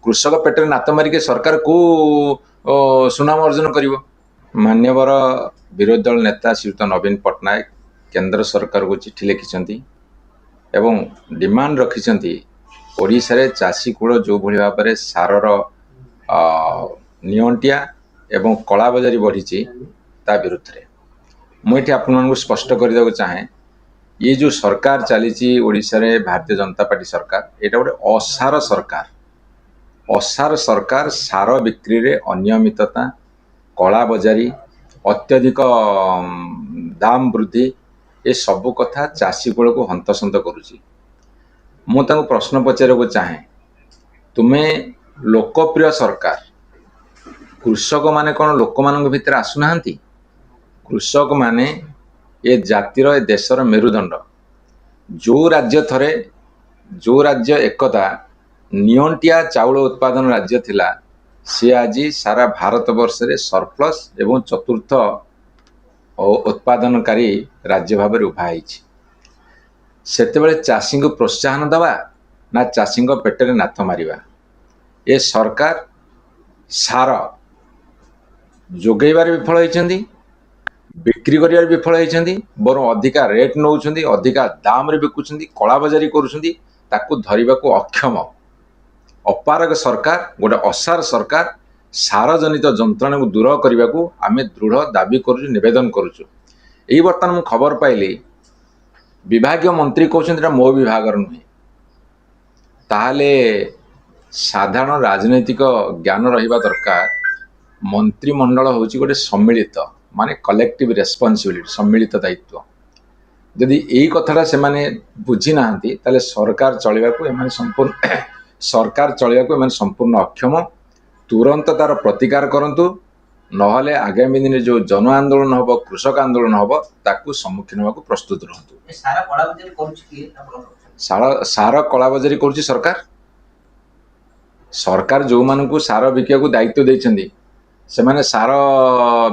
कृषक पेटर नात मारिक सरकार को सुनाम अर्जन कर। मान्यवर विरोधी दल नेता श्रीयुत नवीन पट्टनायक केंद्र सरकार को चिठी लिखिं एवं डिमांड रखिंट ओडिशा रे चाषी कूल जो भाई भाव में सारर नियंटिया एवं कला बजारी बढ़ी ता विरुद्ध रे मुझे आपको स्पष्ट करदे चाहे ये जो सरकार चली ओडिशा रे भारतीय जनता पार्टी सरकार यहाँ गोटे असार सरकार सार बिक्री रे अनियमितता कला बजारी अत्यधिक दाम वृद्धि ये सबू कथा चाषी कूल को हंतसंत करुच्ची। मुझे प्रश्न पचार चाहे तुम्हें लोकप्रिय सरकार कृषक माने कौन लोक मान भितर आसुना कृषक माने ये जातिर ए देशर मेरुदंड जो राज्य एकदा नियंटिया चाउल उत्पादन राज्य थिला सी आज सारा भारत वर्ष रे सरप्लस एवं चतुर्थ उत्पादनकारी राज्य भाव में उभा सेतेबेले चाषी को प्रोत्साहन दवा ना चाषी पेटरे नाथ मारिबा। ये सरकार सार जोगेबार विफल होती बिक्री कर विफल होती बर अधिका रेट नौ अधिका दाम रे बिकुंट कला बजारी करुँच धरने को अक्षम अपारग सरकार गोटे असार सरकार सार जनित जंत्रणा को दूर करने को आम दृढ़ दाबी करुचु निवेदन करुचु। यही बर्तमान मु खबर पाइली विभागीय मंत्री कहते मो विभाग नुहे ताहले साधारण राजनैतिक ज्ञान रहिबा दरकार। मंत्रिमंडल होची गोटे सम्मिलित माने कलेक्टिव रेस्पॉन्सिबिलिटी सम्मिलित दायित्व जदि यही कथाटा से माने बुझी नांती ताले सरकार चलवा को एमाने संपूर्ण सरकार चलवा को एमाने संपूर्ण अक्षम तुरंत तार प्रतिकार करंतु नहले आगामी दिन जो जन आंदोलन हम कृषक आंदोलन हम ताकू सम्मुखीन होगा प्रस्तुत रहतु। सार कला बजारी करुच्ची सरकार सरकार जो मानू सार बिकिया को दायित्व देइछंदी से माने सार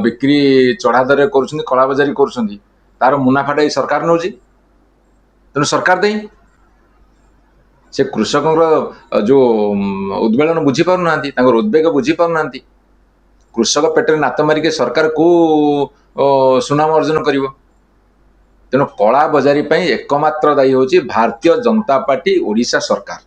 बिक्री चढ़ा दर कर कला बजारी कर तार मुनाफाटा सरकार नौ तेणु सरकार दे से कृषक जो उद्वेलन बुझी पार ना उद्वेग बुझी पार ना कृषक पेटर नात मारिक सरकार को सुनाम अर्जन कर। तेणु कला बजारी एकमात्र दायी होची भारतीय जनता पार्टी ओडिशा सरकार।